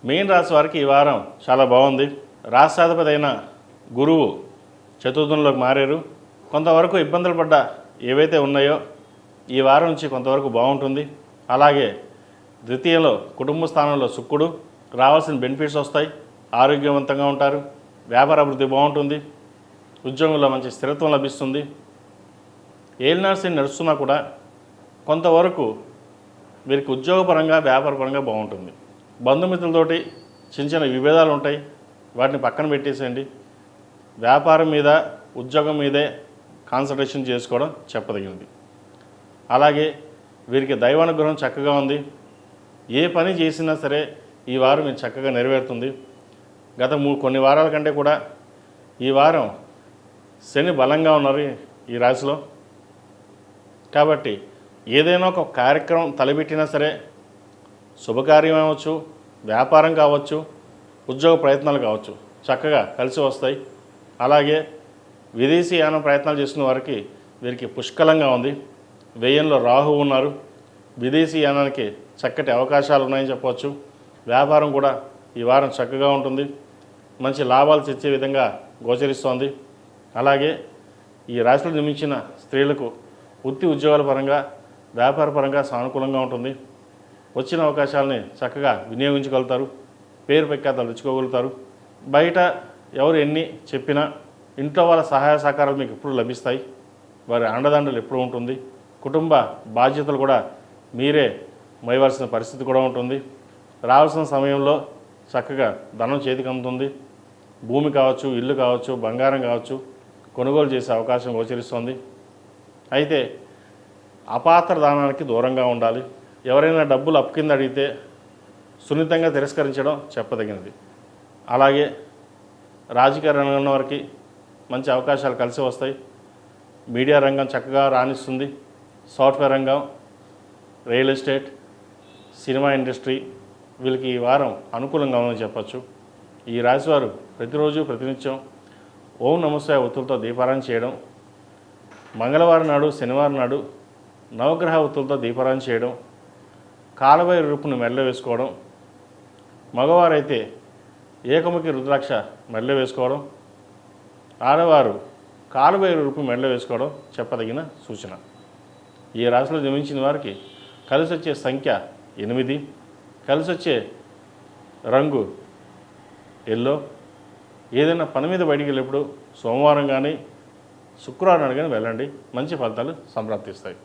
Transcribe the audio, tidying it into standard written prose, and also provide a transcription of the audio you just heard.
మీన రాశి వారికి ఈ వారం చాలా బాగుంది. రాష్ట్రాధిపతి అయిన గురువు చతుర్థంలోకి మారారు. కొంతవరకు ఇబ్బందులు పడ్డ ఏవైతే ఉన్నాయో ఈ వారం నుంచి కొంతవరకు బాగుంటుంది. అలాగే ద్వితీయంలో కుటుంబ స్థానంలో శుక్రుడు, రావాల్సిన బెనిఫిట్స్ వస్తాయి. ఆరోగ్యవంతంగా ఉంటారు. వ్యాపార అభివృద్ధి బాగుంటుంది. ఉద్యోగంలో మంచి స్థిరత్వం లభిస్తుంది. ఏలినాటి శని నడుస్తున్నా కూడా కొంతవరకు వీరికి ఉద్యోగపరంగా వ్యాపారపరంగా బాగుంటుంది. బంధుమిత్రులతోటి చిన్న చిన్న విభేదాలు ఉంటాయి, వాటిని పక్కన పెట్టేసేయండి. వ్యాపారం మీద ఉద్యోగం మీదే కాన్సన్ట్రేషన్ చేసుకోవడం చెప్పదగినది. అలాగే వీరికి దైవానుగ్రహం చక్కగా ఉంది. ఏ పని చేసినా సరే ఈ వారం మీరు చక్కగా నెరవేరుతుంది. గత కొన్ని వారాల కంటే కూడా ఈ వారం శని బలంగా ఉన్నారు ఈ రాశిలో. కాబట్టి ఏదైనా ఒక కార్యక్రమం తలపెట్టినా సరే, శుభకార్యం అవ్వచ్చు, వ్యాపారం కావచ్చు, ఉద్యోగ ప్రయత్నాలు కావచ్చు, చక్కగా కలిసి వస్తాయి. అలాగే విదేశీ యానం ప్రయత్నాలు చేస్తున్న వారికి వీరికి పుష్కలంగా ఉంది. వ్యయంలో రాహు ఉన్నారు. విదేశీ యానానికి చక్కటి అవకాశాలు ఉన్నాయని చెప్పవచ్చు. వ్యాపారం కూడా ఈ వారం చక్కగా ఉంటుంది. మంచి లాభాలు తెచ్చే విధంగా గోచరిస్తోంది. అలాగే ఈ రాశిలో జన్మించిన స్త్రీలకు వృత్తి ఉద్యోగాల పరంగా, వ్యాపార పరంగా సానుకూలంగా ఉంటుంది. వచ్చిన అవకాశాలని చక్కగా వినియోగించగలుగుతారు. పేరు ప్రఖ్యాతలు తెచ్చుకోగలుగుతారు. బయట ఎవరు ఎన్ని చెప్పినా ఇంట్లో వాళ్ళ సహాయ సహకారాలు మీకు ఎప్పుడు లభిస్తాయి. వారి అండదండలు ఎప్పుడు ఉంటుంది. కుటుంబ బాధ్యతలు కూడా మీరే మోయవలసిన పరిస్థితి కూడా ఉంటుంది. రావాల్సిన సమయంలో చక్కగా ధనం చేతికి అందుతుంది. భూమి కావచ్చు, ఇల్లు కావచ్చు, బంగారం కావచ్చు కొనుగోలు చేసే అవకాశం గోచరిస్తుంది. అయితే అపాత్ర దానానికి దూరంగా ఉండాలి. ఎవరైనా డబ్బులు అప్పు కింద అడిగితే సున్నితంగా తిరస్కరించడం చెప్పదగినది. అలాగే రాజకీయ రంగంలో వారికి మంచి అవకాశాలు కలిసి వస్తాయి. మీడియా రంగం చక్కగా రాణిస్తుంది. సాఫ్ట్వేర్ రంగం, రియల్ ఎస్టేట్, సినిమా ఇండస్ట్రీ వీళ్ళకి ఈ వారం అనుకూలంగా ఉందని చెప్పచ్చు. ఈ రాశివారు ప్రతిరోజు ప్రతినిత్యం ఓం నమఃశివాయ ఒత్తులతో దీపారాధన చేయడం, మంగళవారం నాడు, శనివారం నాడు నవగ్రహ ఒత్తులతో దీపారాధన చేయడం, కాలభైరవ రూపును మెడలో వేసుకోవడం, మగవారైతే ఏకముఖి రుద్రాక్ష మెడలో వేసుకోవడం, ఆడవారు కాలభైరవ రూపు మెడలో వేసుకోవడం చెప్పదగిన సూచన. ఈ రాశిలో జన్మించిన వారికి కలిసి వచ్చే సంఖ్య 8, కలిసి వచ్చే రంగు ఎల్లో. ఏదైనా పని మీద బయటికి వెళ్ళేప్పుడు సోమవారం కానీ శుక్రవారం కానీ వెళ్ళండి. మంచి ఫలితాలు సంప్రాప్తిస్తాయి.